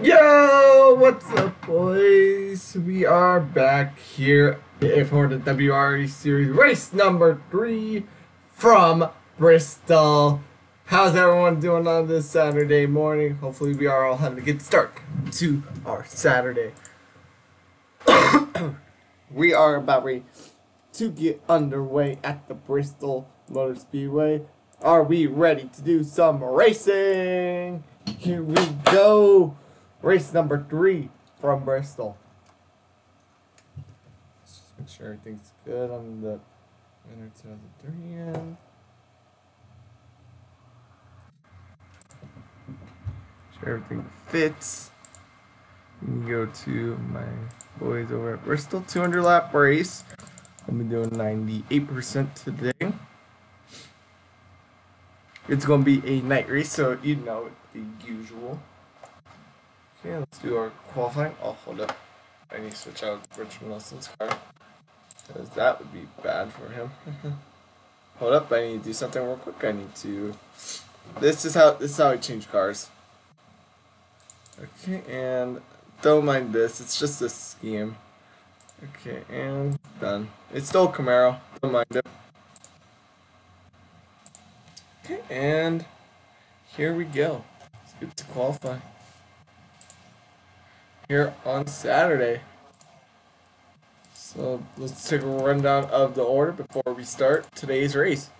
Yo, what's up, boys? We are back here for the WRA series, race number 3 from Bristol. How's everyone doing on this Saturday morning? Hopefully, we are all having a good start to our Saturday. We are about ready to get underway at the Bristol Motor Speedway. Are we ready to do some racing? Here we go. Race number 3 from Bristol. Let's just make sure everything's good on the winner 2003 end. Sure everything fits. We can go to my boys over at Bristol 200 lap race. I'll be doing 98% today. It's going to be a night race, so you know the usual. Okay, let's do our qualifying. Oh, hold up. I need to switch out Richard Nelson's car, because that would be bad for him. Hold up, I need to do something real quick. I need to... This is how I change cars. Okay, and don't mind this. It's just a scheme. Okay, and done. It's still Camaro. Don't mind it. and here we go. Let's get to qualify here on Saturday. So let's take a rundown of the order before we start today's race.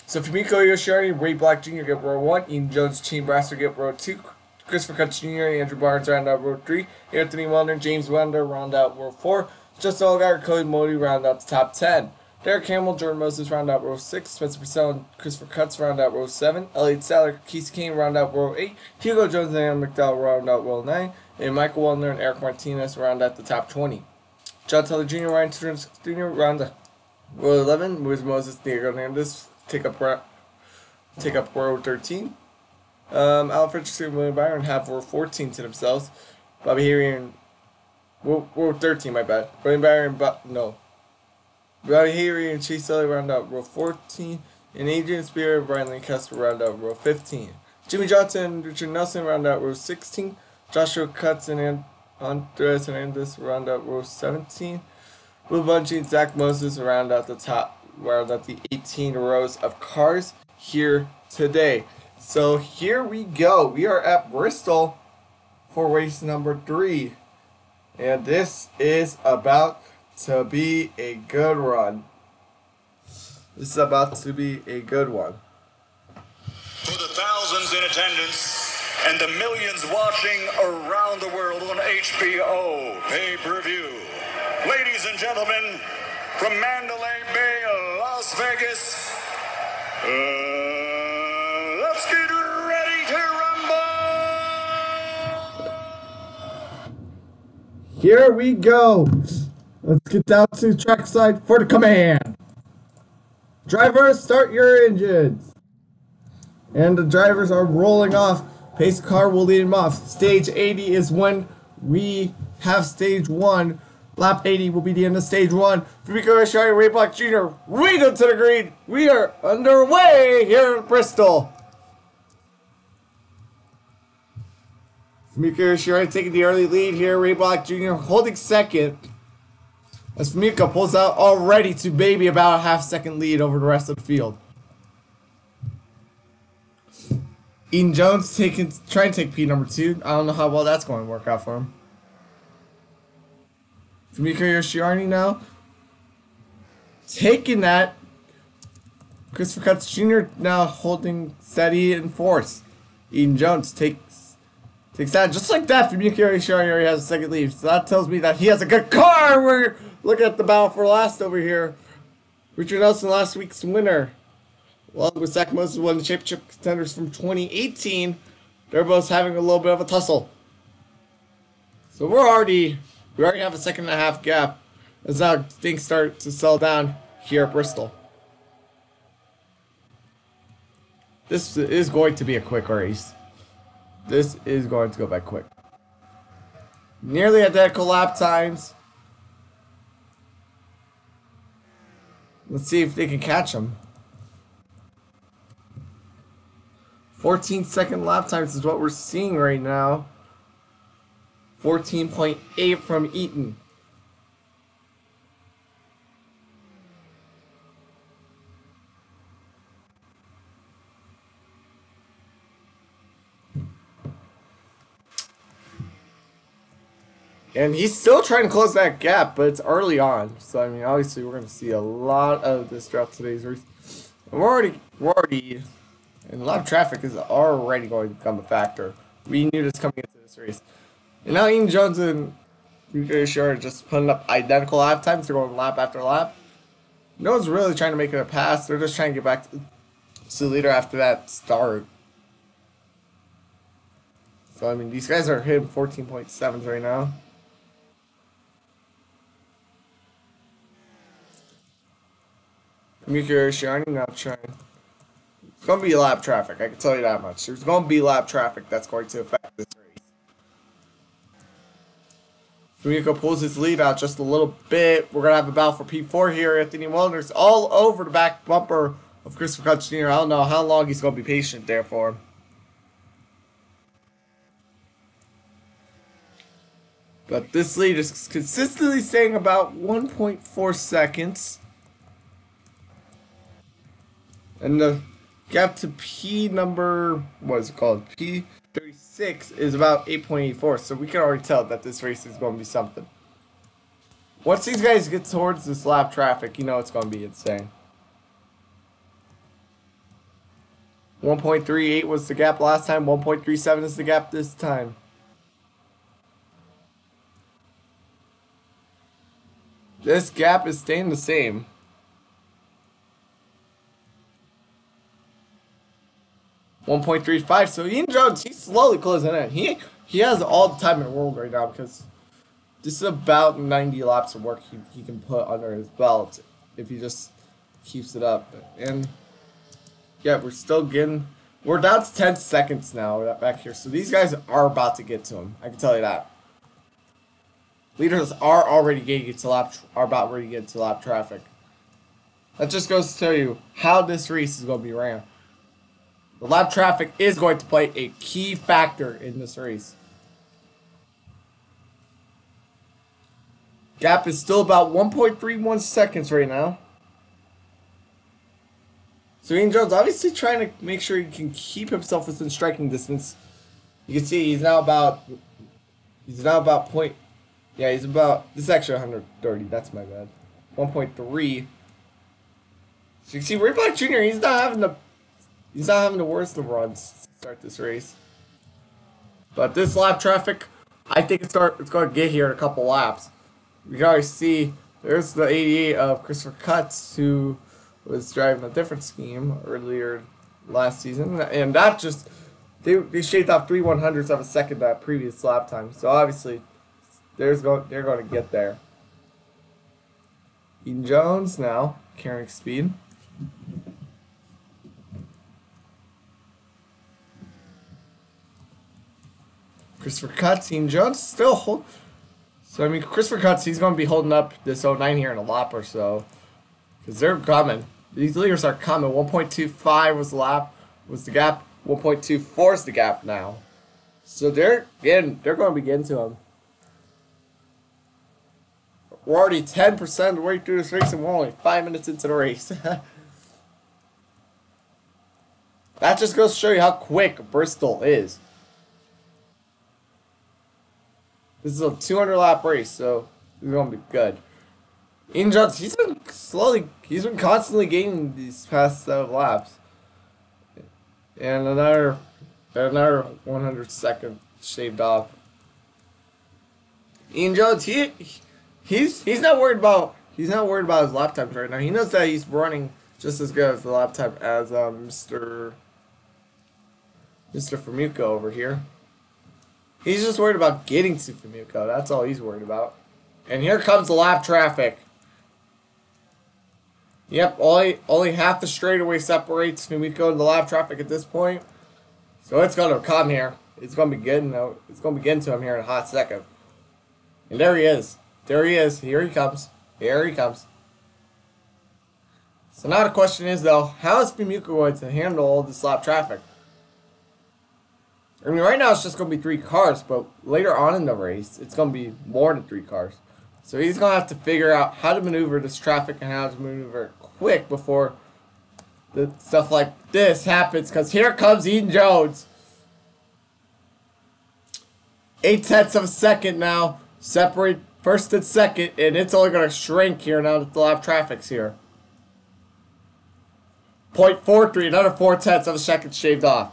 So Fumiko Yoshiari, Ray Black Jr. get row 1, Ian Jones, Team Brasser get row 2, Christopher Cutts Jr., Andrew Barnes round out row 3, Anthony Wellner, James Wender round out row 4, Justin Allgaier, Cody Modi round out the top 10. Derek Hamill, Jordan Moses round out row 6, Spencer Purcell and Christopher Cutts round out row 7, Elliott Sadler, Keith Kane round out row 8, Hugo Jones and Aaron McDowell round out row 9, and Michael Wellner and Eric Martinez round out the top 20. John Taylor Jr., Ryan Stearns Jr. round out row 11, Luis Moses, Diego Hernandez take up row 13. Alan Fredrickson and William Byron have row 14 to themselves. Bobby Harry and row 13, my bad. William Byron, Bobby Harry and Chase Elliott round out row 14, and Adrian Spear and Brian Lancaster round out row 15. Jimmy Johnson and Richard Nelson round out row 16. Joshua Cutts and Andres Hernandez round out row 17. Will Bunchy and Zach Moses round out the 18 rows of cars here today. So here we go. We are at Bristol for race number 3. And this is about to be a good run. This is about to be a good one. For the thousands in attendance and the millions watching around the world on HBO pay-per-view. Ladies and gentlemen, from Mandalay Bay, Las Vegas, let's get ready to rumble! Here we go. Let's get down to trackside for the command. Drivers, start your engines. And the drivers are rolling off. Pace car will lead them off. Stage 80 is when we have stage 1. Lap 80 will be the end of stage 1. Fumiko Yoshihari, Ray Black Jr., read them to the green. We are underway here at Bristol. Fumiko Yoshihari taking the early lead here. Ray Black Jr. holding second. As Fumiko pulls out already to maybe about a half-second lead over the rest of the field. Ian Jones trying to take P number 2. I don't know how well that's going to work out for him. Fumiko Yoshihari now taking that. Christopher Cutts Jr. now holding steady in fourth. Ian Jones takes that just like that. Fumiko Yoshihari already has a second lead. So that tells me that he has a good car. We're looking at the battle for last over here. Richard Nelson, last week's winner, along with Zach Moses, one of the championship contenders from 2018. They're both having a little bit of a tussle. So we already have a second and a half gap as now things start to settle down here at Bristol. This is going to be a quick race. This is going to go by quick. Nearly identical lap times. Let's see if they can catch them. 14-second lap times is what we're seeing right now. 14.8 from Eaton. And he's still trying to close that gap, but it's early on. So, I mean, obviously, we're going to see a lot of this throughout today's race. And we're already, and a lot of traffic is already going to become a factor. We knew this coming into this race. And now Ian Jones and Yoshihari are just putting up identical lap times. They're going lap after lap. No one's really trying to make it a pass. They're just trying to get back to the leader after that start. So, I mean, these guys are hitting 14.7s right now. Fumiko Yoshihari now trying. It's going to be lap traffic, I can tell you that much. There's going to be lap traffic that's going to affect this race. Fumiko pulls his lead out just a little bit. We're going to have a battle for P4 here. Anthony Wellner's all over the back bumper of Christopher Cutts Jr. I don't know how long he's going to be patient there for him. But this lead is consistently staying about 1.4 seconds. And the Gap to P number, what is it called? P36 is about 8.84, so we can already tell that this race is going to be something. Once these guys get towards this lap traffic, you know it's going to be insane. 1.38 was the gap last time, 1.37 is the gap this time. This gap is staying the same. .35. So Ian Jones, he's slowly closing in. He has all the time in the world right now because this is about 90 laps of work he can put under his belt if he just keeps it up. And yeah, we're down to 10 seconds now back here. So these guys are about to get to him. I can tell you that. Leaders are already getting to about ready to get to lap traffic. That just goes to tell you how this race is going to be ran. The lap traffic is going to play a key factor in this race. Gap is still about 1.31 seconds right now. So Ian Jones obviously trying to make sure he can keep himself within striking distance. You can see he's now about point. Yeah, he's about, this is actually 130. That's my bad. 1.3. So you can see Ray Black Jr. He's not having the worst of runs to start this race. But this lap traffic, I think it's going to get here in a couple laps. We can already see there's the 88 of Christopher Cutts, who was driving a different scheme earlier last season, and that just they shaved off 3/100ths of a second that previous lap time. So obviously, they're going to get there. Ian Jones now carrying speed. Christopher Cutts, Ian Jones still hold. So I mean, Christopher Cutts, he's going to be holding up this 09 here in a lap or so, because they're coming. These leaders are coming. 1.25 was the gap. 1.24 is the gap now. So they're going to be getting to him. We're already 10% of the way through this race, and we're only 5 minutes into the race. That just goes to show you how quick Bristol is. This is a 200 lap race, so it's going to be good. Ian Jones, he's been constantly gaining these past set of laps. And another 100 seconds shaved off. Ian Jones, he's not worried about his lap times right now. He knows that he's running just as good as the lap time as Mr. Famuco over here. He's just worried about getting to Famuco. That's all he's worried about. And here comes the lap traffic. Yep, only half the straightaway separates Famuco and the lap traffic at this point. So it's going to come here. It's going to be getting to him here in a hot second. And there he is. There he is. Here he comes. Here he comes. So now the question is, though, how is Famuco going to handle all this lap traffic? I mean, right now it's just going to be 3 cars, but later on in the race, it's going to be more than 3 cars. So he's going to have to figure out how to maneuver this traffic and how to maneuver it quick before the stuff like this happens. Because here comes Ian Jones. 0.8 of a second now. Separate first and second, and it's only going to shrink here now that the lap traffic's here. 0.43, another 0.4 of a second shaved off.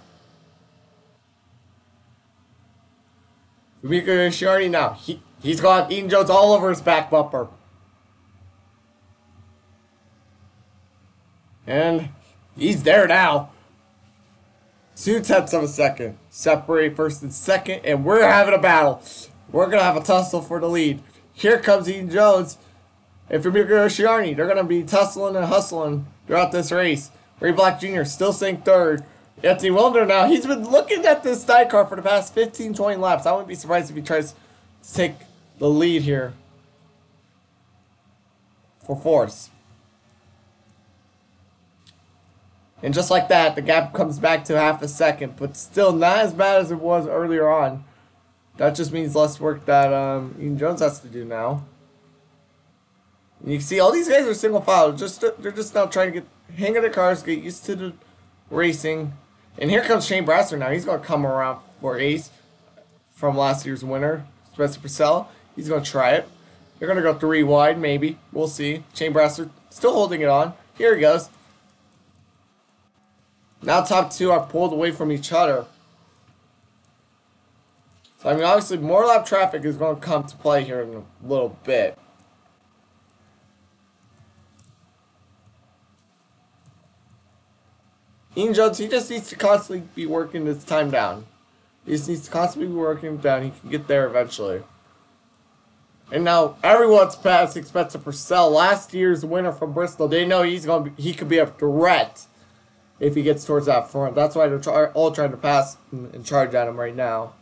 Fumiko Yoshiari now. He's got Ian Jones all over his back bumper. And he's there now. 0.2 of a second. Separate first and second, and we're having a battle. We're going to have a tussle for the lead. Here comes Ian Jones and Fumiko Yoshiari. They're going to be tussling and hustling throughout this race. Ray Black Jr. still staying third. Anthony Wilder now, he's been looking at this sidecar for the past 15-20 laps. I wouldn't be surprised if he tries to take the lead here for fourth. And just like that, the gap comes back to half a second, but still not as bad as it was earlier on. That just means less work that Ian Jones has to do now. And you can see all these guys are single file. They're just now trying to get hang of their cars, get used to racing. And here comes Shane Brasser now. He's going to come around for ace from last year's winner, Spencer Purcell. He's going to try it. They're going to go 3 wide, maybe. We'll see. Shane Brasser still holding it on. Here he goes. Now top 2 are pulled away from each other. So, I mean, obviously, more lap traffic is going to come to play here in a little bit. Ian Jones, he just needs to constantly be working his time down. He just needs to constantly be working down. He can get there eventually. And now everyone's passing Spencer Purcell, last year's winner from Bristol. They know he could be a threat if he gets towards that front. That's why they're all trying to pass and charge at him right now.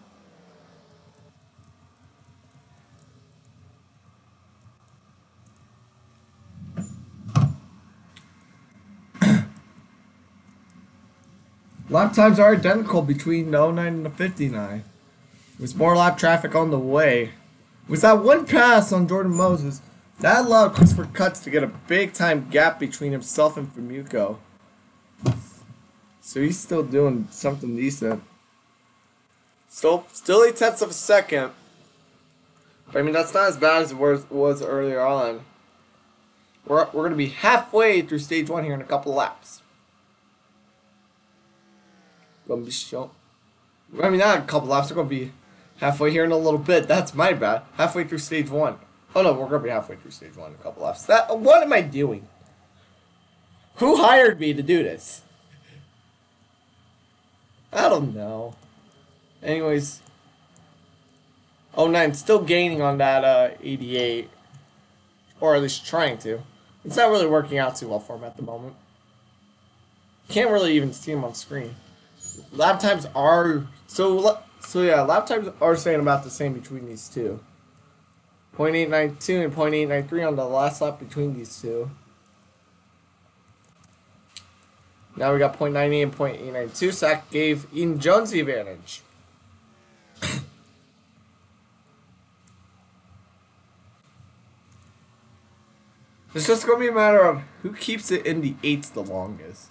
Lap times are identical between the 09 and the 59. With more lap traffic on the way. With that one pass on Jordan Moses, that allowed Christopher Cutts to get a big time gap between himself and Famuco. So he's still doing something decent. Still 8/10 of a second. But I mean, that's not as bad as it was earlier on. We're going to be halfway through stage 1 here in a couple of laps. Gonna be shown. I mean, not a couple laps. We're gonna be halfway here in a little bit. That's my bad. Halfway through stage 1. Oh no, we're gonna be halfway through stage 1 in a couple laps. What am I doing? Who hired me to do this? I don't know. Anyways, 09 still gaining on that 88, or at least trying to. It's not really working out too well for him at the moment. Can't really even see him on screen. Lap times are lap times are staying about the same between these two. 0.892 and 0.893 on the last lap between these two. Now we got 0.98 and 0.892. So that gave Ian Jones the advantage. It's just going to be a matter of who keeps it in the 8s the longest.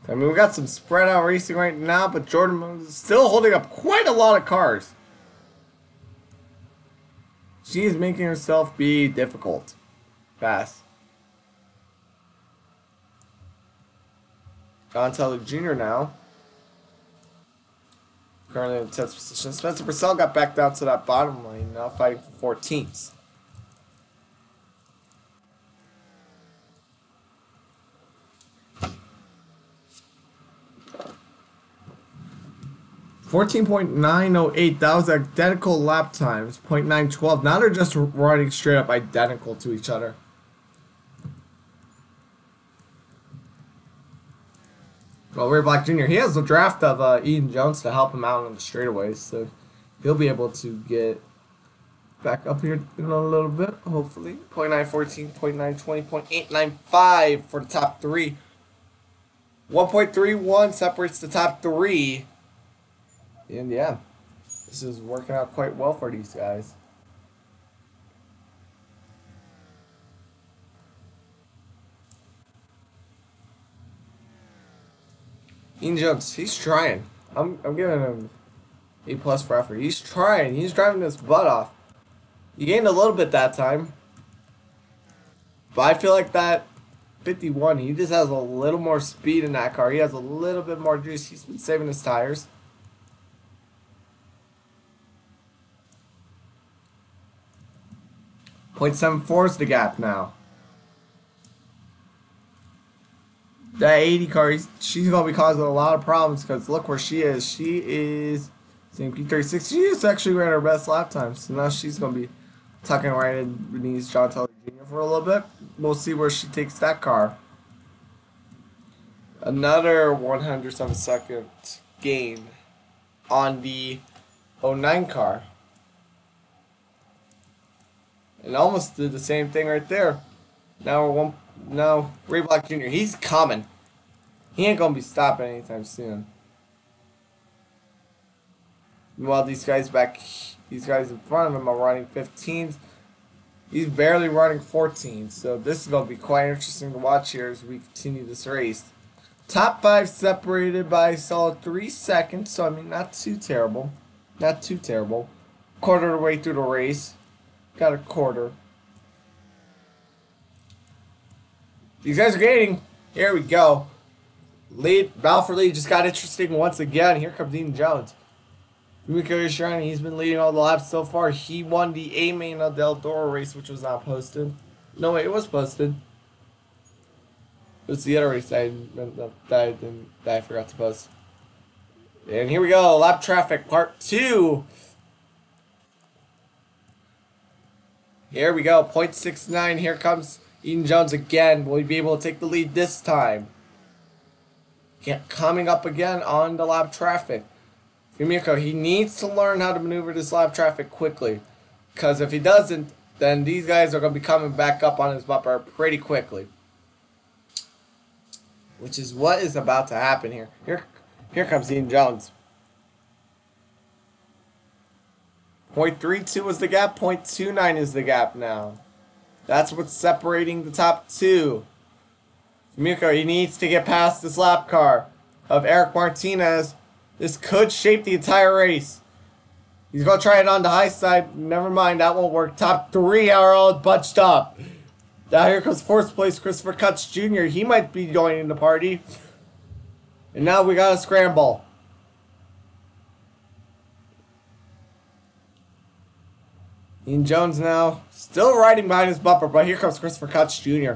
I mean, we got some spread out racing right now, but Jordan is still holding up quite a lot of cars. She is making herself be difficult. Fast. John Teller Jr. now. Currently in the 10th position. Spencer Purcell got back down to that bottom lane now, fighting for 14th. 14.908, that was identical lap times. 0.912. Now they're just running straight up identical to each other. Well, Ray Black Jr., he has the draft of Ian Jones to help him out on the straightaways, so he'll be able to get back up here in a little bit, hopefully. 0.914, 0.920, 0.895 for the top 3. 1.31 separates the top 3. And yeah, this is working out quite well for these guys. Ian Jones, he's trying. I'm giving him A+ for effort. He's trying. He's driving his butt off. He gained a little bit that time. But I feel like that 51, he just has a little more speed in that car. He has a little bit more juice. He's been saving his tires. .74 is the gap now. That 80 car, she's going to be causing a lot of problems because look where she is. She is same P36. She just actually ran her best lap time. So now she's going to be tucking right in beneath John Teller Jr. for a little bit. We'll see where she takes that car. Another 100th of a second gain on the 09 car. And almost did the same thing right there. Now Ray Black Jr., he's coming. He ain't gonna be stopping anytime soon. Meanwhile, these guys in front of him are running 15s. He's barely running 14, so this is going to be quite interesting to watch here as we continue this race. Top 5 separated by a solid 3 seconds, so I mean, not too terrible. Not too terrible. Quarter of the way through the race. Got a quarter. These guys are gaining. Here we go. Battle for lead just got interesting once again. Here comes Dean Jones. Fumiko Yoshirani, he's been leading all the laps so far. He won the A main of the Eldora race, which was not posted. No, wait, it was posted. It was the other race that I forgot to post. And here we go, lap traffic part 2. Here we go, 0.69. Here comes Eden Jones again. Will he be able to take the lead this time? Coming up again on the lap traffic. Fumiko, he needs to learn how to maneuver this lap traffic quickly. Because if he doesn't, then these guys are going to be coming back up on his bumper pretty quickly. Which is what is about to happen here. Here comes Eden Jones. 0.32 was the gap. 0.29 is the gap now. That's what's separating the top 2. Fumiko, he needs to get past this lap car of Eric Martinez. This could shape the entire race. He's going to try it on the high side. Never mind, that won't work. Top 3 are all bunched up. Now here comes 4th place Christopher Cutts Jr. He might be joining the party. And now we got a scramble. Ian Jones now still riding behind his bumper, but here comes Christopher Cutts Jr.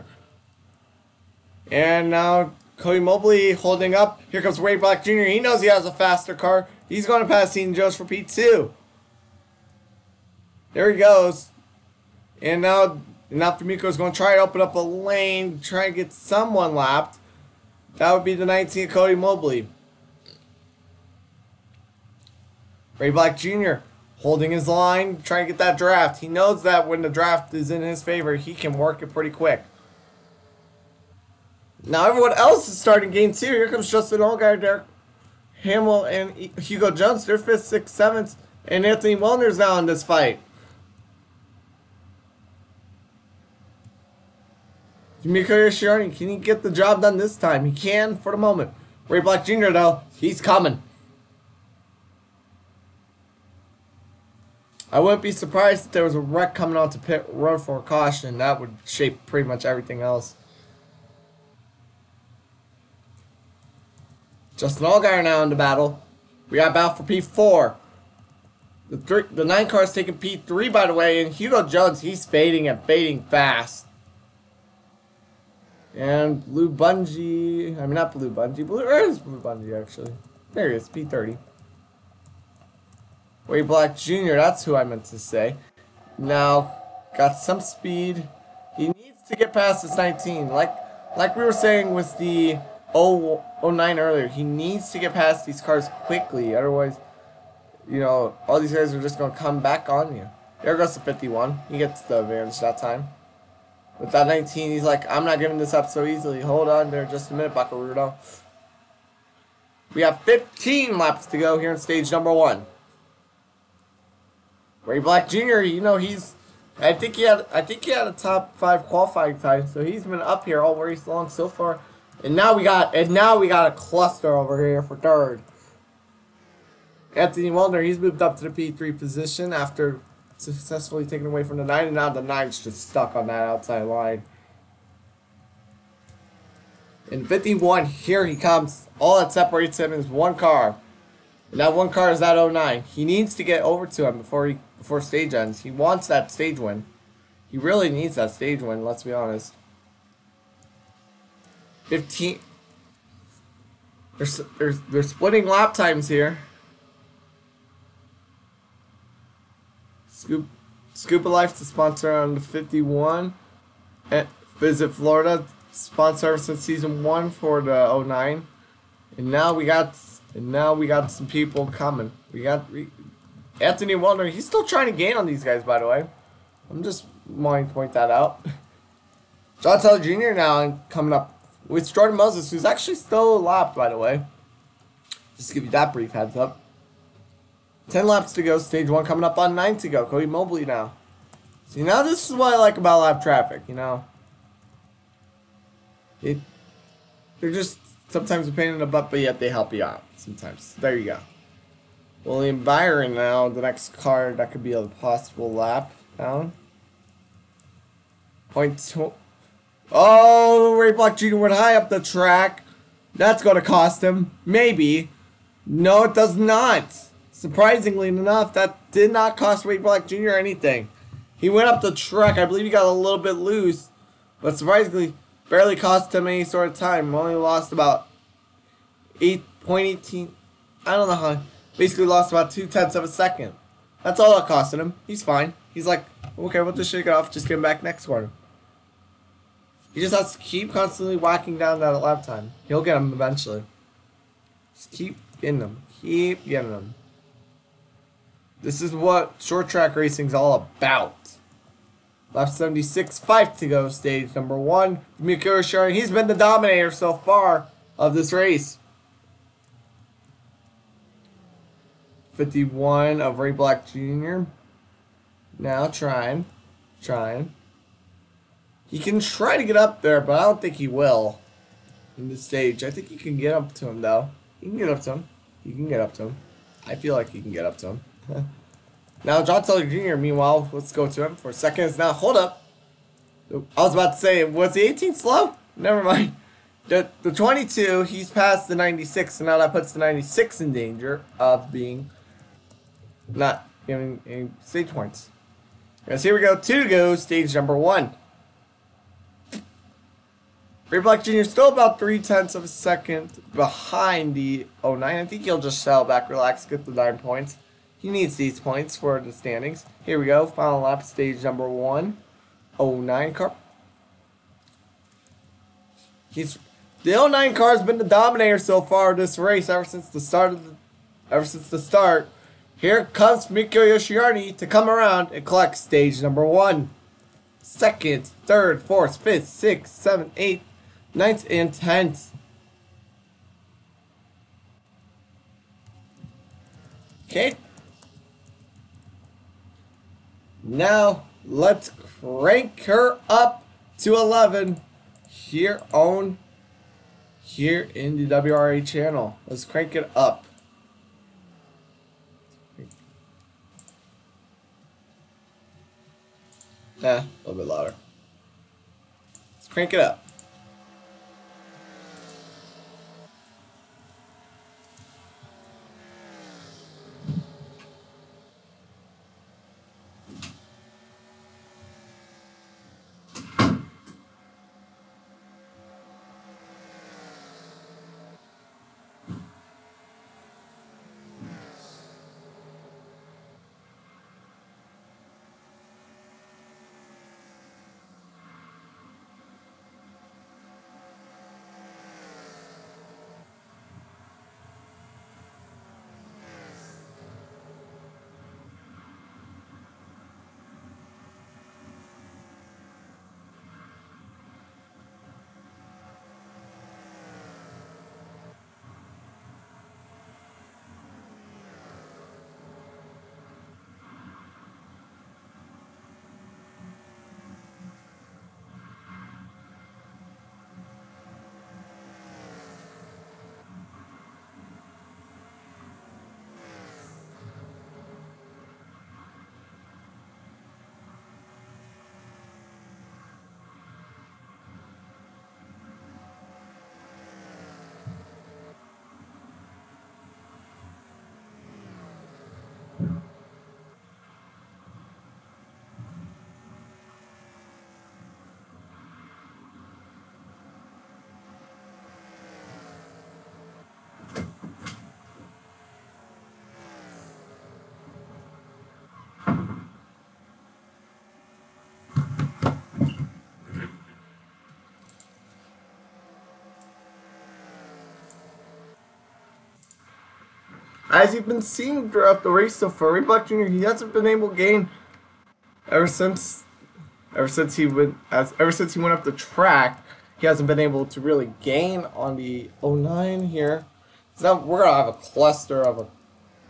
And now Cody Mobley holding up. Here comes Ray Black Jr. He knows he has a faster car. He's going to pass Ian Jones for P2. There he goes. And now Fumiko is going to try to open up a lane, try and get someone lapped. That would be the 19th Cody Mobley. Ray Black Jr. holding his line, trying to get that draft. He knows that when the draft is in his favor, he can work it pretty quick. Now everyone else is starting game 2. Here comes Justin Allgaier, Derek Hamill, and Hugo Jones. They're 5th, 6th, 7th, and Anthony Wellner's now in this fight. Fumiko Yoshirani, can he get the job done this time? He can for the moment. Ray Black Jr. though, he's coming. I wouldn't be surprised if there was a wreck coming onto pit road for a caution. That would shape pretty much everything else. Justin Allgaier now in the battle. We got battle for P4. The 9 car is taking P3, by the way, and Hugo Jones, he's fading and fading fast. And Blue Bungee, I mean not Blue Bungee, where is Blue Bungee actually? There he is, P30. Ray Black Jr., that's who I meant to say. Now, got some speed. He needs to get past this 19. Like we were saying with the 09 earlier, he needs to get past these cars quickly. Otherwise, you know, all these guys are just going to come back on you. There goes the 51. He gets the advantage that time. With that 19, he's like, I'm not giving this up so easily. Hold on there just a minute, Buckaroo. We have 15 laps to go here in stage number 1. Ray Black Jr., you know, I think he had a top 5 qualifying time, so he's been up here all race long so far. And now we got a cluster over here for 3rd. Anthony Wellner, he's moved up to the P3 position after successfully taken away from the 9, and now the 9's just stuck on that outside line. In 51, here he comes. All that separates him is 1 car. And that 1 car is that 09. He needs to get over to him before stage ends. He wants that stage win. He really needs that stage win, let's be honest. 15. They're splitting lap times here. Scuba Life, the sponsor on the 51. And Visit Florida, sponsor since season 1 for the 09. And now we got some people coming. We got Anthony Wellner. He's still trying to gain on these guys, by the way. I'm just wanting to point that out. John Taylor Jr. now coming up with Jordan Moses, who's actually still lapped, by the way. Just to give you that brief heads up. 10 laps to go. Stage 1 coming up on 9 to go. Cody Mobley now. See, now this is what I like about lap traffic, you know? They're just sometimes a pain in the butt, but yet they help you out sometimes. There you go. William Byron now, the next car that could be a possible lap down. Point two. Oh, Ray Block Jr. went high up the track. That's going to cost him. Maybe. No, it does not. Surprisingly enough, that did not cost Ray Block Jr. anything. He went up the track. I believe he got a little bit loose. But surprisingly, barely cost him any sort of time. Only lost about 8.18. I don't know how. Basically lost about 0.2 of a second. That's all that costed him. He's fine. He's like, okay, we'll just shake it off. Just get him back next quarter. He just has to keep constantly whacking down that lap time. He'll get him eventually. Just keep getting them. Keep getting them. This is what short track racing's all about. Lap 76, 5 to go, stage number 1. Mikko Schering, he's been the dominator so far of this race. 51 of Ray Black Jr. Now trying. He can try to get up there, but I don't think he will in this stage. I think he can get up to him, though. He can get up to him. He can get up to him. I feel like he can get up to him. Now, John Taylor Jr., meanwhile, let's go to him for a second. Now, hold up. I was about to say, was the 18 slow? Never mind. The 22, he's past the 96, so now that puts the 96 in danger of being not giving any stage points. Yes, here we go. 2 to go, stage number 1. Ray Black Jr. still about 0.3 of a second behind the 09. I think he'll just settle back, relax, get the 9 points. He needs these points for the standings. Here we go. Final lap, stage number 1. 09 car. The 09 car has been the dominator so far of this race ever since the start. Here comes Mikko Yoshiarni to come around and collect stage number 1. Second, third, fourth, fifth, sixth, seventh, eighth, ninth, and 10th. Okay. Now, let's crank her up to 11 here in the WRA channel. Let's crank it up. A little bit louder. Let's crank it up. As you've been seeing throughout the race so far, Ray Black Jr. he hasn't been able to gain ever since he went up the track. He hasn't been able to really gain on the 09 here. So now we're gonna have a cluster of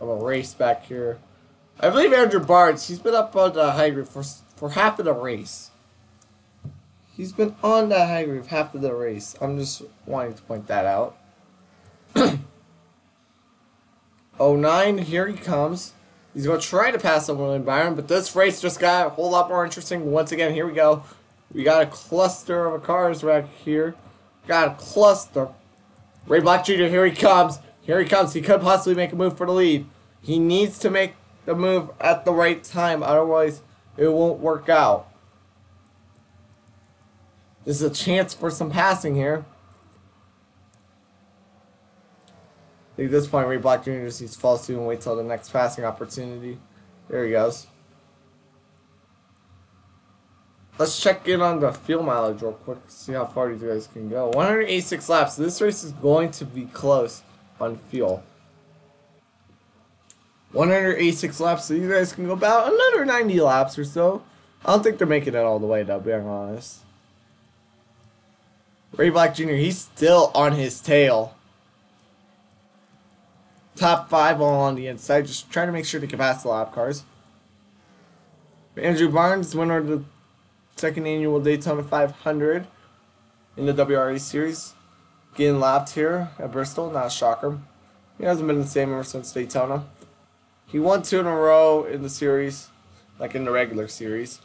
a race back here. I believe Andrew Barnes, he's been up on the high group for for half of the race. He's been on that high groove half of the race. I'm just wanting to point that out. Oh 09, here he comes. He's going to try to pass on William Byron, but this race just got a whole lot more interesting. Once again, here we go. We got a cluster of cars right here. Got a cluster. Ray Black Jr., here he comes. Here he comes. He could possibly make a move for the lead. He needs to make the move at the right time, otherwise it won't work out. This is a chance for some passing here. I think at this point, Ray Black Jr. just needs to fall suit and wait till the next passing opportunity. There he goes. Let's check in on the fuel mileage real quick, see how far these guys can go. 186 laps. So this race is going to be close on fuel. 186 laps, so you guys can go about another 90 laps or so. I don't think they're making it all the way, though, being honest. Ray Black Jr., he's still on his tail. Top 5 all on the inside, just trying to make sure they can pass the lap cars. Andrew Barnes, winner of the second annual Daytona 500 in the WRA series. Getting lapped here at Bristol, not a shocker. He hasn't been the same ever since Daytona. He won 2 in a row in the series, like in the regular series.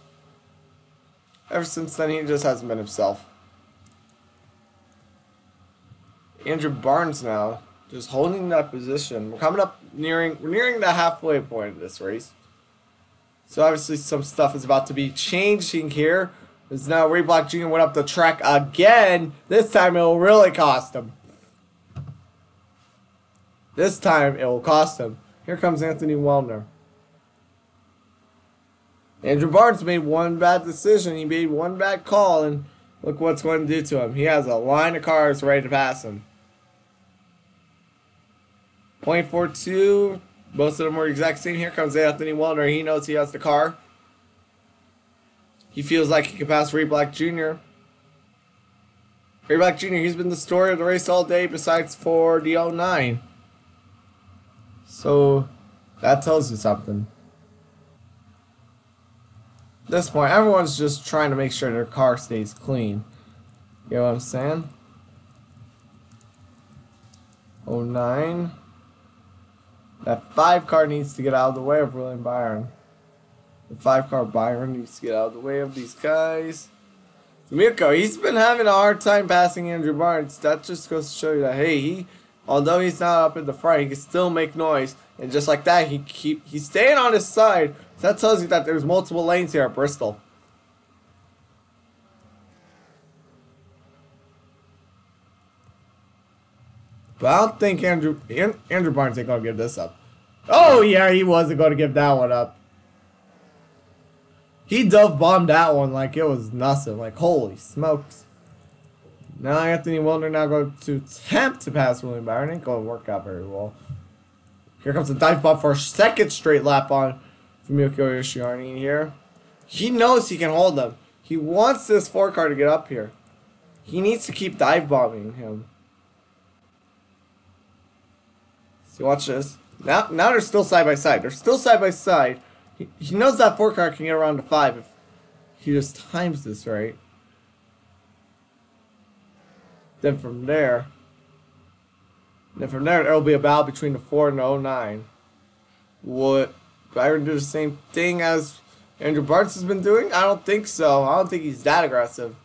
Ever since then, he just hasn't been himself. Andrew Barnes now, just holding that position. We're coming up, we're nearing the halfway point of this race. So obviously some stuff is about to be changing here. As now Ray Black Jr. went up the track again. This time it will really cost him. This time it will cost him. Here comes Anthony Wellner. Andrew Barnes made one bad decision. He made one bad call, and look what's going to do to him. He has a line of cars ready to pass him. 0.42. Most of them were exact same. Here comes Anthony Wellner. He knows he has the car. He feels like he can pass Ray Black Jr. Ray Black Jr., he's been the story of the race all day besides for the 09. So, that tells you something. At this point, everyone's just trying to make sure their car stays clean. You know what I'm saying? 09. That 5 car needs to get out of the way of William Byron. The 5 car Byron needs to get out of the way of these guys. Mirko, he's been having a hard time passing Andrew Barnes. That just goes to show you that, hey, although he's not up in the front, he can still make noise. And just like that, he's staying on his side. So that tells you that there's multiple lanes here at Bristol. But I don't think Andrew Barnes ain't going to give this up. Oh, yeah, he wasn't going to give that one up. He dove bombed that one like it was nothing. Like, holy smokes. Now Anthony Wellner now going to attempt to pass William Byron. Ain't going to work out very well. Here comes the dive bomb for a second straight lap on Fumiko Yoshiarni here. He knows he can hold them. He wants this 4 car to get up here. He needs to keep dive bombing him. See, watch this. Now they're still side by side. They're still side by side. He knows that 4 car can get around to 5 if he just times this right. Then from there, there'll be a battle between the 4 and the 09. Would Byron do the same thing as Andrew Barnes has been doing? I don't think so. I don't think he's that aggressive.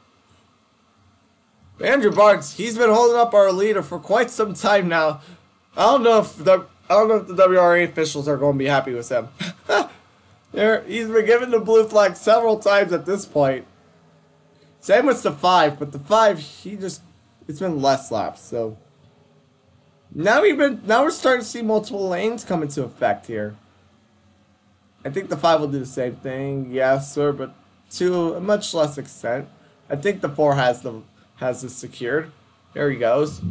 But Andrew Barnes, he's been holding up our leader for quite some time now. I don't know if the WRA officials are going to be happy with him. He's been given the blue flag several times at this point. Same with the 5, but the 5, it's been less laps. So now we're starting to see multiple lanes come into effect here. I think the 5 will do the same thing, yes, sir, but to a much less extent. I think the 4 has this secured. There he goes.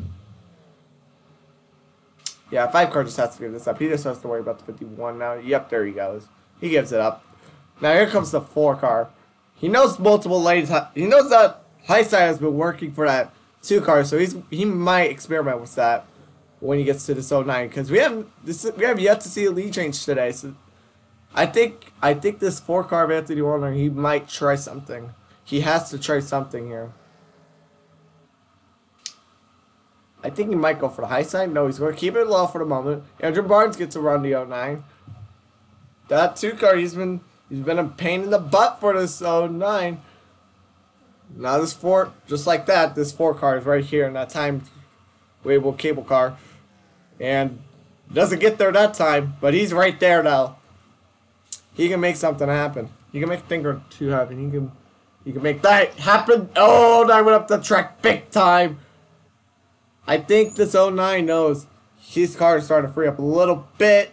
Yeah, 5 car just has to give this up. He just has to worry about the 51 now. Yep, there he goes. He gives it up. Now here comes the 4 car. He knows multiple lanes. He knows that high side has been working for that 2 car, so he might experiment with that when he gets to this 09. Because we have yet to see a lead change today. So I think this 4 car of Anthony Warner, he might try something. He has to try something here. I think he might go for the high side. No, he's going to keep it low for the moment. Andrew Barnes gets around the 09. That 2 car, he's been a pain in the butt for this 09. Now this 4, just like that, this 4 car is right here in that time wayable cable car. And doesn't get there that time, but he's right there now. He can make something happen. He can make a thing or two happen. He can make that happen. Oh, I went up the track big time. I think this 09 knows his car is starting to free up a little bit.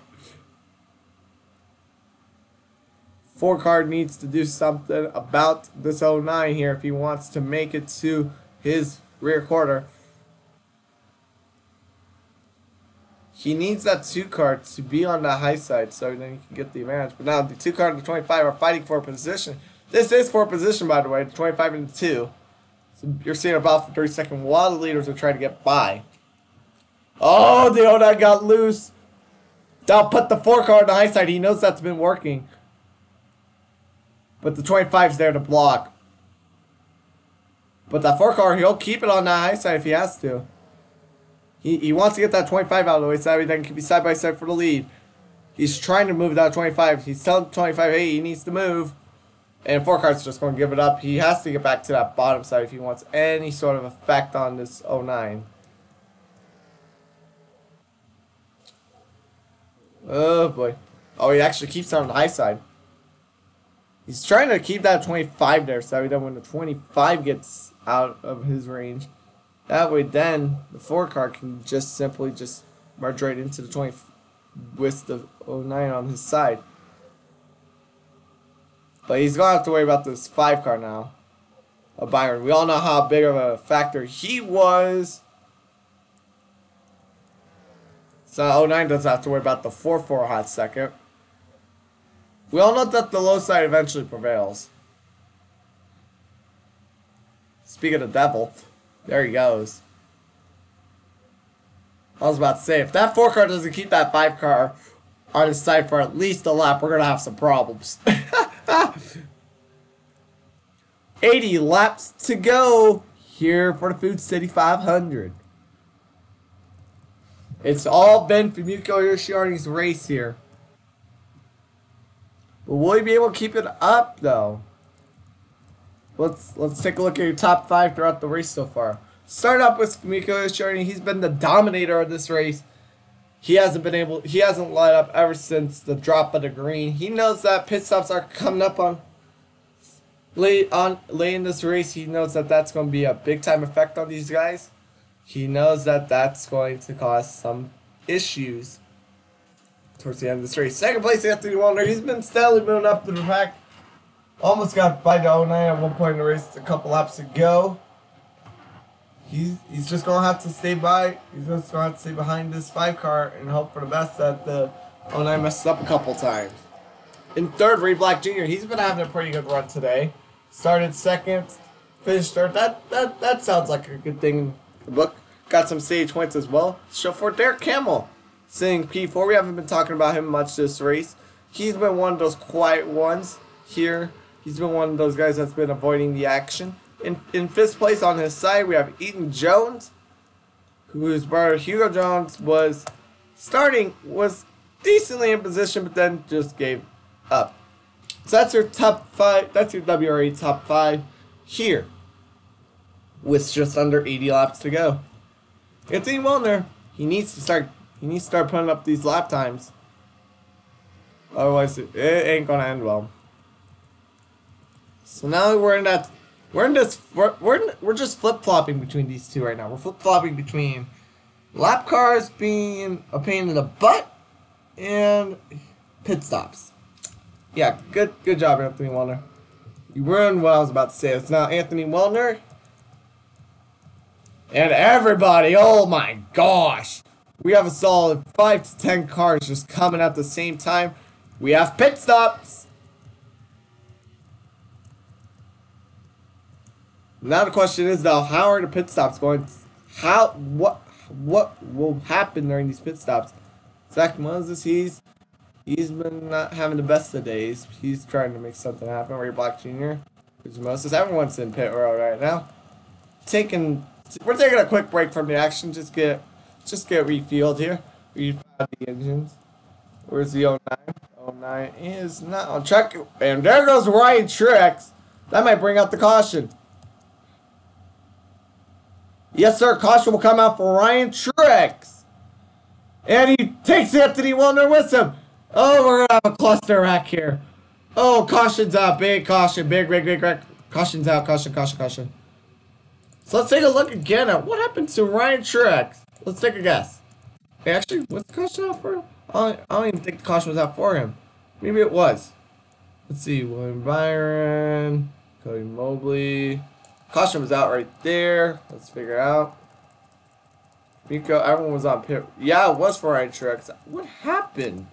4 car needs to do something about this 09 here if he wants to make it to his rear quarter. He needs that 2 car to be on the high side so then he can get the advantage. But now the 2 car and the 25 are fighting for a position. This is for a position, by the way, the 25 and the 2. So you're seeing about for 30-second while the leaders are trying to get by. Oh, the 09 got loose. Now put the 4 car on the high side. He knows that's been working. But the 25's there to block. But that 4 car, he'll keep it on that high side if he has to. He wants to get that 25 out of the way so that he then can be side by side for the lead. He's trying to move that 25. He's telling 25, hey, he needs to move. And 4 car's just going to give it up. He has to get back to that bottom side if he wants any sort of effect on this 09. Oh, boy. Oh, he actually keeps it on the high side. He's trying to keep that 25 there so that when the 25 gets out of his range, that way then the 4 car can just simply just merge right into the 20 with the 09 on his side. But he's going to have to worry about this 5 car now of Byron. We all know how big of a factor he was. So 09 doesn't have to worry about the 4 for a hot second. We all know that the low side eventually prevails. Speaking of the devil, there he goes. I was about to say, if that 4 car doesn't keep that 5 car on his side for at least a lap, we're going to have some problems. 80 laps to go here for the Food City 500. It's all been Fumiko Yoshiari's race here. But will he be able to keep it up, though? Let's take a look at your top 5 throughout the race so far. Start up with Fumiko Yoshiari. He's been the dominator of this race. He hasn't light up ever since the drop of the green. He knows that pit stops are coming up on late in this race. He knows that that's going to be a big time effect on these guys. He knows that that's going to cause some issues towards the end of this race. Second place, Anthony Wallner. He's been steadily moving up to the pack. Almost got by the 09 at one point in the race, a couple laps to go. He's just going to have to stay by. He's just going to have to stay behind this 5 car and hope for the best that the 09 messes up a couple times. In third, Ray Black Jr. He's been having a pretty good run today. Started second, finished third. That sounds like a good thing in the book. Got some stage points as well. So for Derek Campbell, sitting P4. We haven't been talking about him much this race. He's been one of those quiet ones here. He's been one of those guys that's been avoiding the action. In fifth place on his side, we have Eaton Jones, whose brother Hugo Jones was decently in position, but then just gave up. So that's your top 5. That's your WRA top 5 here, with just under 80 laps to go. Anthony Wallner, he needs to start putting up these lap times. Otherwise, it ain't gonna end well. So now we're just flip-flopping between these two right now. We're flip-flopping between lap cars being a pain in the butt and pit stops. Yeah, good job, Anthony Wallner. You ruined what I was about to say. It's now Anthony Wallner and everybody. Oh my gosh. We have a solid 5 to 10 cars just coming at the same time. We have pit stops. Now the question is though, how are the pit stops going? What will happen during these pit stops? Zach Moses, he's He's been not having the best of days. He's trying to make something happen. Ray Black Jr. Who's Moses. Everyone's in pit road right now. We're taking a quick break from the action. Just get refueled here. Refuel the engines. Where's the 09? 09 is not on track. And there goes Ryan Truex. That might bring out the caution. Yes, sir. Caution will come out for Ryan Truex. And he takes Anthony Wilner with him. Oh, we're going to have a cluster rack here. Oh, caution's out. Big caution. Big. Caution's out. Caution. So let's take a look again at what happened to Ryan Truex. Let's take a guess. Hey, actually, was the caution out for him? I don't even think the caution was out for him. Maybe it was. Let's see. William Byron. Cody Mobley. Caution was out right there. Let's figure it out. Miko, everyone was on pit. Yeah, it was for Ryan Truex. What happened?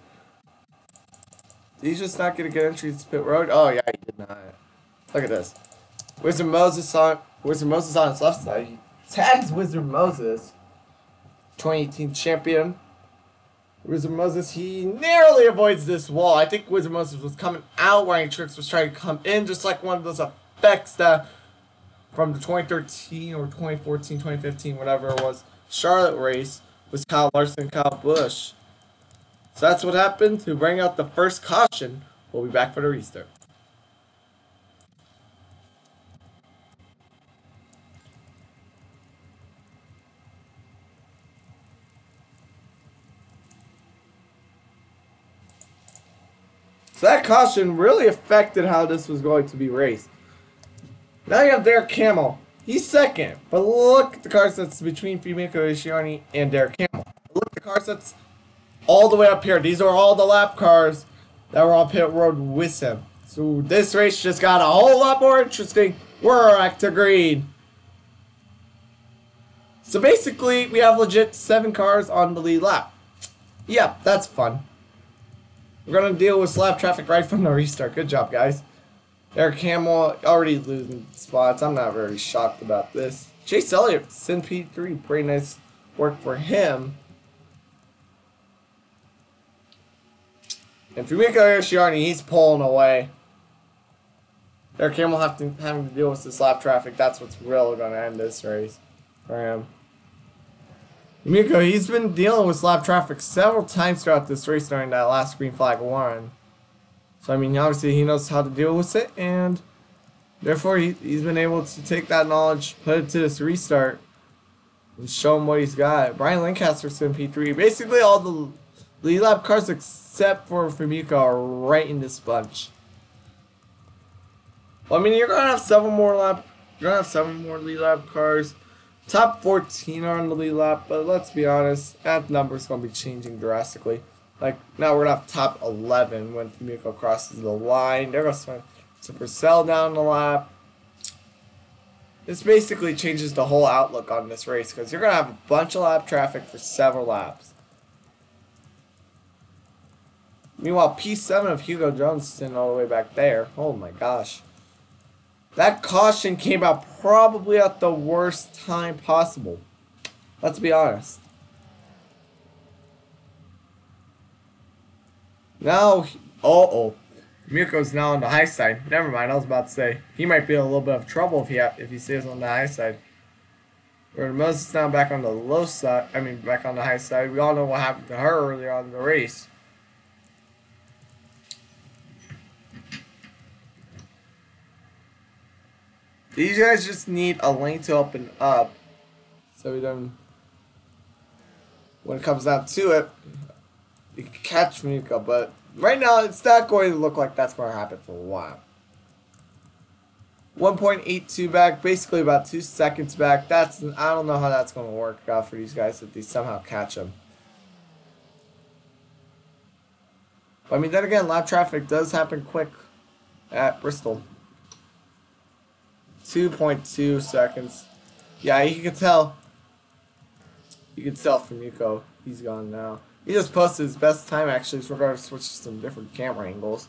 He's just not going to get entries to pit road? Oh, yeah, he did not. Look at this. Wizard Moses on his left side. He tags Wizard Moses. 2018 champion. Wizard Moses, he narrowly avoids this wall. I think Wizard Moses was coming out. Ryan Truex was trying to come in, just like one of those effects that from the 2013 or 2014, 2015, whatever it was, Charlotte race was Kyle Larson, Kyle Busch. So that's what happened to bring out the first caution. We'll be back for the restart. So that caution really affected how this was going to be raced. Now you have Derek Camel. He's second, but look at the car sets between Fumiko Ishiani and Derek Camel. Look at the car sets all the way up here. These are all the lap cars that were on pit road with him. So this race just got a whole lot more interesting. We're back to green. So basically, we have legit 7 cars on the lead lap. Yep, that's fun. We're going to deal with slap traffic right from the restart. Good job, guys. Derek Hamill already losing spots. I'm not very shocked about this. Chase Elliott, Sin P3. Pretty nice work for him. And Fumiko Yoshiani, he's pulling away. Derek Hamill having to deal with the slap traffic. That's what's really going to end this race for him. Fumiko, he's been dealing with slap traffic several times throughout this race during that last green flag one. So, I mean, obviously he knows how to deal with it, and therefore he's been able to take that knowledge, put it to this restart, and show him what he's got. Brian Lancaster's in P3. Basically, all the lead lap cars except for Fumiko are right in this bunch. Well, I mean, you're gonna have several more lead lap cars. Top 14 are on the lead lap, but let's be honest, that number's gonna be changing drastically. Like, now we're going to have top 11 when Fumiko crosses the line. They're going to send Supercell down the lap. This basically changes the whole outlook on this race because you're going to have a bunch of lap traffic for several laps. Meanwhile, P7 of Hugo Jones is sitting all the way back there. Oh my gosh. That caution came out probably at the worst time possible. Let's be honest. Now, Mirko's now on the high side. Never mind, I was about to say he might be in a little bit of trouble if he stays on the high side. Where Moses now back on the low side. I mean, back on the high side. We all know what happened to her earlier on in the race. These guys just need a lane to open up, so we don't. When it comes down to it. You can catch Miko, but right now it's not going to look like that's going to happen for a while. 1.82 back, basically about 2 seconds back. I don't know how that's going to work out for these guys if they somehow catch them. But I mean, then again, lap traffic does happen quick at Bristol. 2.2 seconds. Yeah, you can tell. You can tell from Miko. He's gone now. He just posted his best time actually, so we're going to switch to some different camera angles.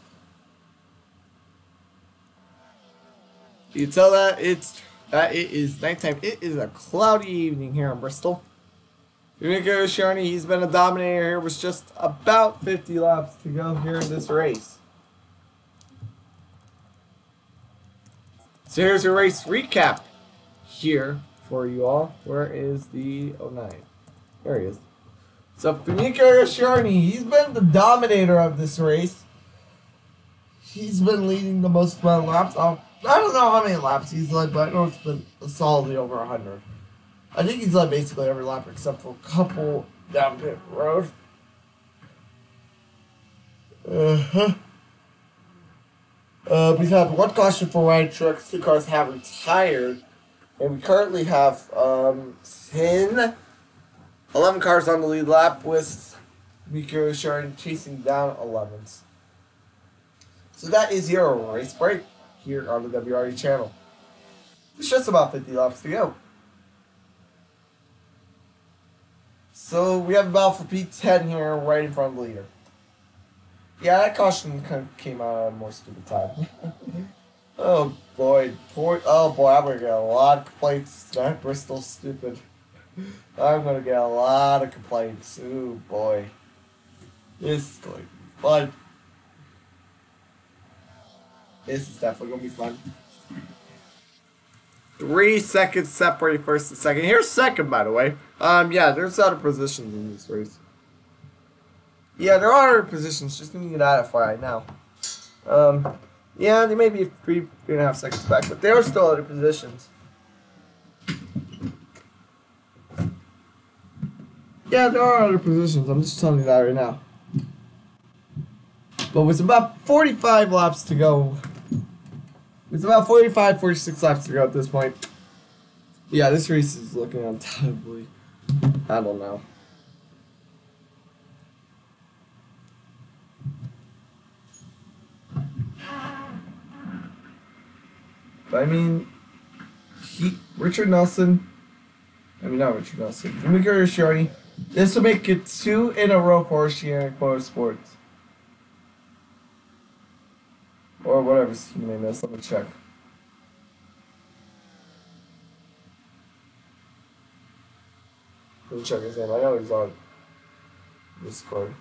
You can tell that it is nighttime. It is a cloudy evening here in Bristol. Fumiko Yoshihara, he's been a dominator here with just about 50 laps to go here in this race. So here's your race recap here for you all. Where is the 09? There he is. So Fumiko Yoshihara, he's been the dominator of this race. He's been leading the most amount of laps. I don't know how many laps he's led, but I know it's been solidly over 100. I think he's led basically every lap except for a couple down pit road. We've had one caution for wide trucks, 2 cars have retired, and we currently have 11 cars on the lead lap with Mikko Sharon chasing down 11s. So that is your race break here on the WRA channel. It's just about 50 laps to go. So we have a battle for P10 here right in front of the leader. Yeah, that caution kind of came out at a more stupid time. Oh boy, I'm gonna get a lot of complaints. That Bristol's stupid. I'm gonna get a lot of complaints. Oh boy. This is going to be fun. This is definitely gonna be fun. 3 seconds separate first and second. Here's second, by the way. Yeah, there's other positions in this race. Yeah, there are other positions. Just gonna get that FYI now. Yeah, they may be 3.5 seconds back, but there are still other positions. Yeah, there are other positions. I'm just telling you that right now. But with about 45 laps to go. It's about 45, 46 laps to go at this point. Yeah, this race is looking undoubtedly. I don't know. But I mean, Richard Nelson. I mean, not Richard Nelson. Fumiko Yoshihara. This will make it 2 in a row for Oceanic Motorsports. Or whatever his team name is. Let me check. Let me check his name. I know he's on Discord.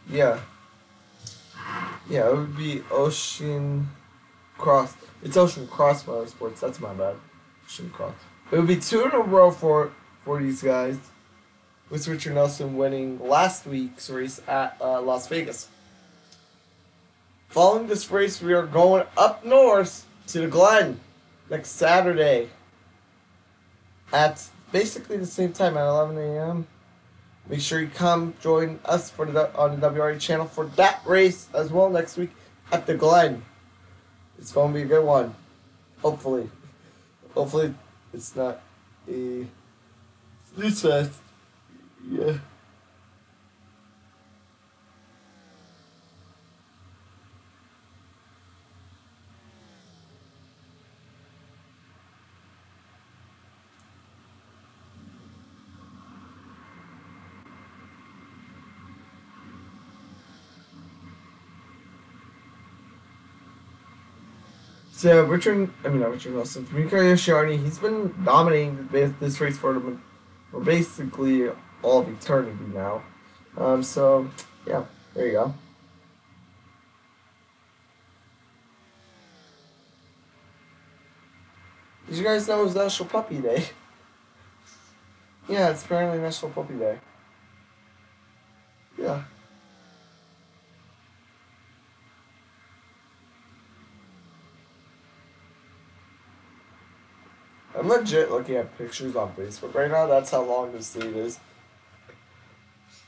Yeah. Yeah, it would be Ocean Cross. It's Ocean Cross Motorsports. That's my bad. Ocean Cross. It would be 2 in a row for these guys. With Richard Nelson winning last week's race at Las Vegas. Following this race, we are going up north to the Glen next Saturday at basically the same time at 11 a.m. Make sure you come join us on the WRA channel for that race as well next week at the Glen. It's going to be a good one. Hopefully. Hopefully it's not a snooze fest. Yeah. So Richard Nelson, Fumiko Yoshihara, he's been dominating this race for basically all of eternity now. So yeah, there you go. Did you guys know it was National Puppy Day? Yeah, it's apparently National Puppy Day. Yeah. I'm legit looking at pictures on Facebook right now. That's how long this lead is.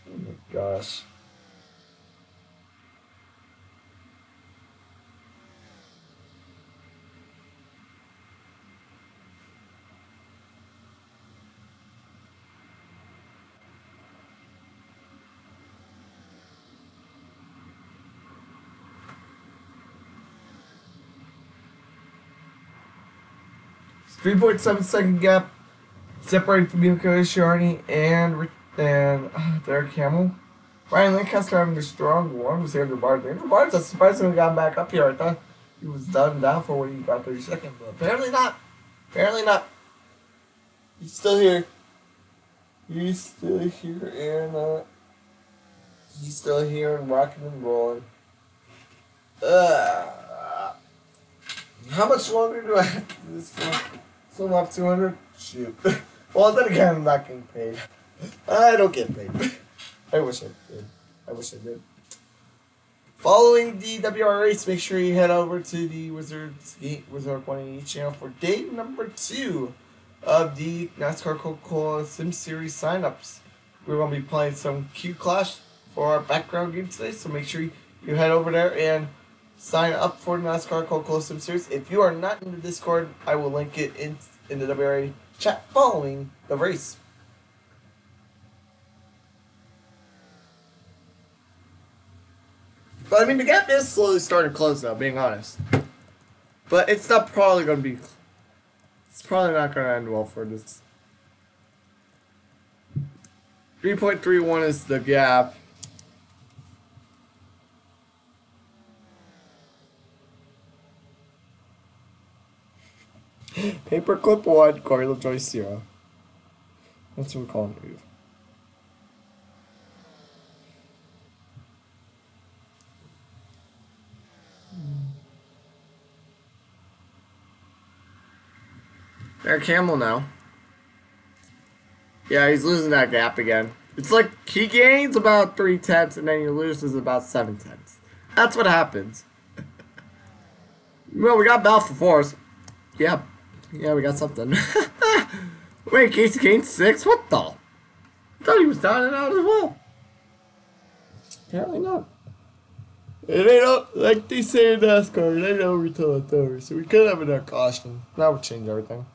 Oh my gosh. It's 3.7 second gap separating from Fumiko Yoshihara and Derek Hamill. Ryan Lancaster having a strong one with Andrew Barton. Andrew Barton's surprisingly gotten back up here. I thought he was done down for when he got 30 seconds, but apparently not. Apparently not. He's still here. He's still here, and he's still here and rocking and rolling. How much longer do I have to do this for? Still up 200? Shoot. Well, then again, I'm not getting paid. I don't get paid. I wish I did. I wish I did. Following the WRA race, make sure you head over to the Wizard 180 channel for day number 2 of the NASCAR Coca-Cola Sim Series signups. We're going to be playing some Q Clash for our background game today, so make sure you head over there and sign up for the NASCAR Coca-Cola Sim Series. If you are not in the Discord, I will link it in the WRA chat following the race. But I mean, the gap is slowly starting to close now, being honest. But it's not probably going to be... It's probably not going to end well for this. 3.31 is the gap. Paperclip 1, Corey Joyce 0. That's what we're calling it. Eric Hamill now. Yeah, he's losing that gap again. It's like he gains about 3/10 and then he loses about 7/10. That's what happens. Well, we got Bell for force. Yeah, we got something. Wait, Casey gained 6? What the? I thought he was down and out as well. Apparently not. It ain't like they say in NASCAR, it ain't over till it's over. So we could have another caution. That would change everything.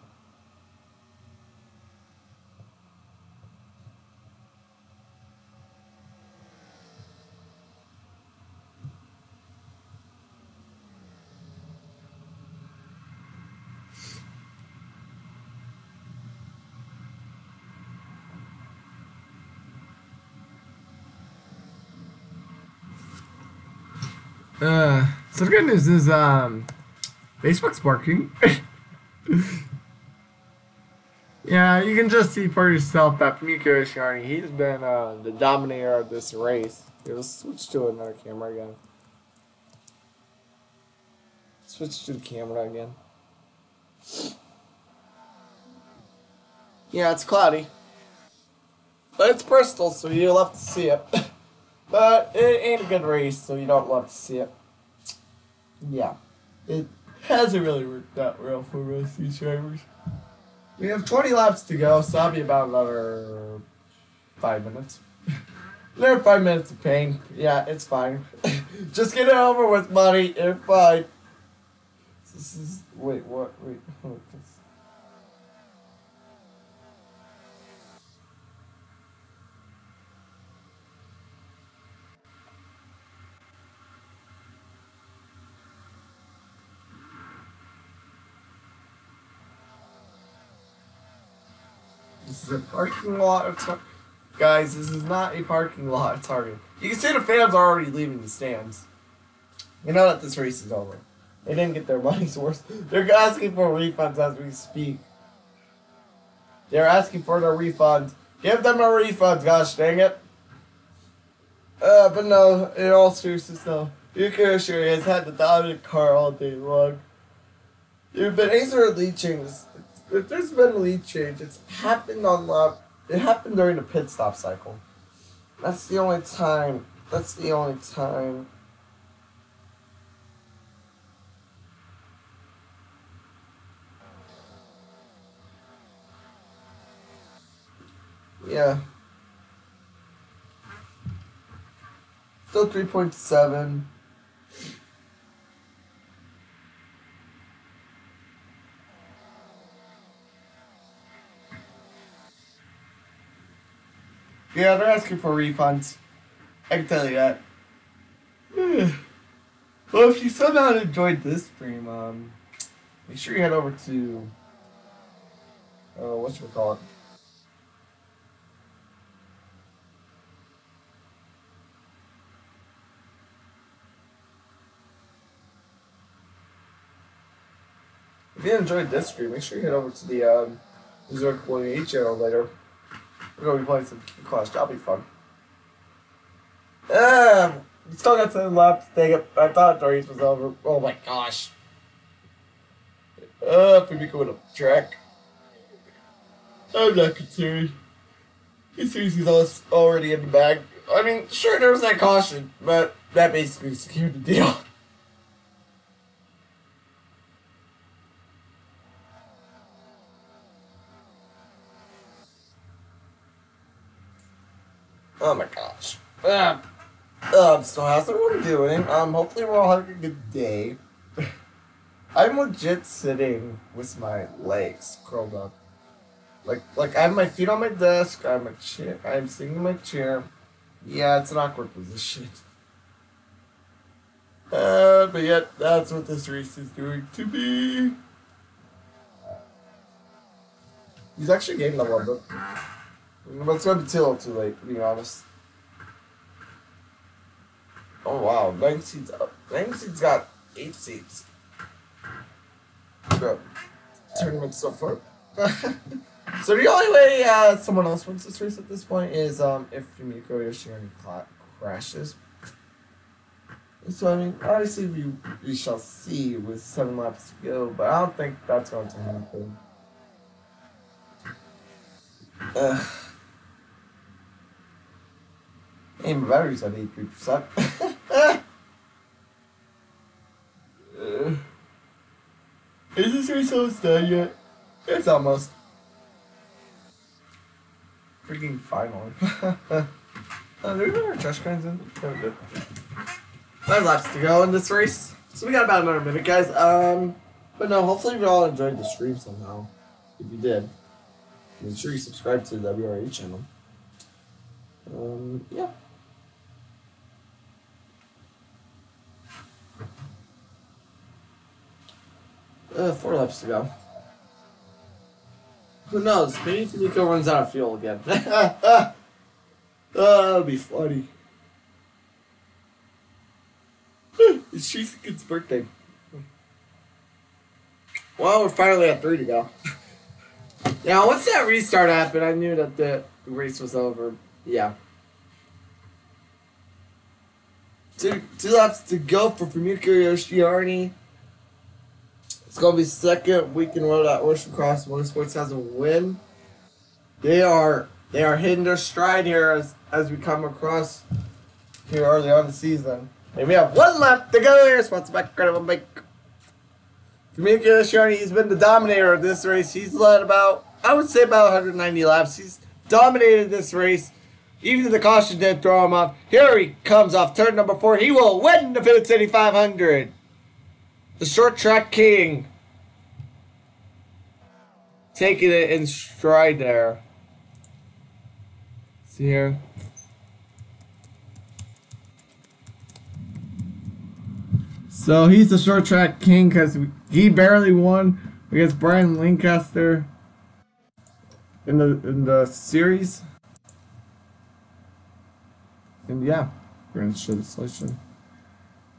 So the good news is, Facebook's working. Yeah, you can just see for yourself that Miko Ishihara, he's been, the dominator of this race. Here, let's switch to another camera again. Switch to the camera again. Yeah, it's cloudy. But it's Bristol, so you'll have to see it. But it ain't a good race, so you don't love to see it. Yeah. It hasn't really worked out well for most of these drivers. We have 20 laps to go, so I'll be about another 5 minutes. Another 5 minutes of pain. Yeah, it's fine. Just get it over with, buddy. You're fine. This is... Wait, what? Wait. This is a parking lot of Target. Guys, this is not a parking lot of Target. You can see the fans are already leaving the stands. You know that this race is over. They didn't get their money's worth. They're asking for refunds as we speak. They're asking for their refunds. Give them a refund, gosh dang it. But no, in all seriousness though, Yuki Hoshiri has had the dominant car all day long. There have been any sort of lead changes. If there's been a lead change, it's happened on lap. It happened during the pit stop cycle. That's the only time. That's the only time. Yeah. Still 3.7. Yeah, they're asking for refunds. I can tell you that. Well, if you somehow enjoyed this stream, make sure you head over to, whatchamacallit. you enjoyed this stream, make sure you head over to the WRA channel later. We're gonna be playing some Clash. That'll be fun. We still got 7 laps. Dang it! I thought the race was over. Oh my gosh. If we be going up the track. I'm not concerned. This race is already in the bag. I mean, sure, there was that caution, but that basically secured the deal. Oh my gosh. So how's everyone doing? Hopefully we're all having a good day. I'm legit sitting with my legs curled up. Like I have my feet on my desk, I have my chair, I'm sitting in my chair. Yeah, it's an awkward position. But yet, that's what this race is doing to me. He's actually getting a little bit. But it's gonna be too late, to be honest. Oh wow, 9 seats up. 9 seats got 8 seats. Good. Tournament so far. So the only way someone else wins this race at this point is if Fumiko Yoshihara crashes. So I mean, obviously we shall see with 7 laps to go, but I don't think that's going to happen. Hey, my battery's at 83%. Is this race almost done yet? It's almost. Freaking final. There's our trash cans in. Oh, good. 9 laps to go in this race. So we got about another minute, guys. But no, hopefully you all enjoyed the stream somehow. If you did, make sure you subscribe to the WRA channel. Yeah. Four laps to go. Who knows? Maybe Fumiko runs out of fuel again. That'll be funny. It's Shizuku's birthday. Well, we're finally at 3 to go. Now, once that restart happened, I knew that the race was over. Yeah. Two laps to go for Fumiko Yoshihara. It's going to be second week in a row that Orson Cross Motorsports has a win. They are hitting their stride here as we come across here early on the season. And we have 1 lap to go here. Sponsored by Credible Bike. Fumiko Yoshihara, he's been the dominator of this race. He's led about, I would say about 190 laps. He's dominated this race. Even the caution didn't throw him off. Here he comes off turn number 4. He will win the Food City 500. The short track king. Taking it in stride there. See here. So he's the short track king because he barely won against Brian Lancaster in the series. And yeah, we're gonna show the solution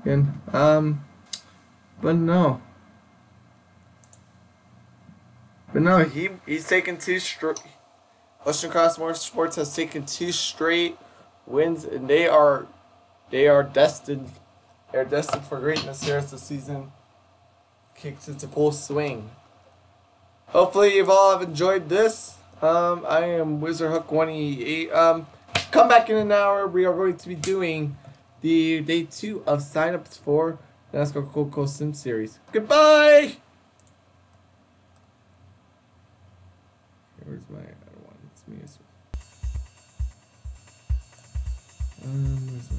again. But no, he's taken 2 straight. Ocean Cross Motorsports has taken 2 straight wins, and they are destined. They're destined for greatness here as the season kicks into full swing. Hopefully you all have enjoyed this. I am WizardHook188. Come back in an hour. We are going to be doing the day 2 of signups for the NASCAR Coco Sim Series. Goodbye! Where's my other one? It's me. Where's my...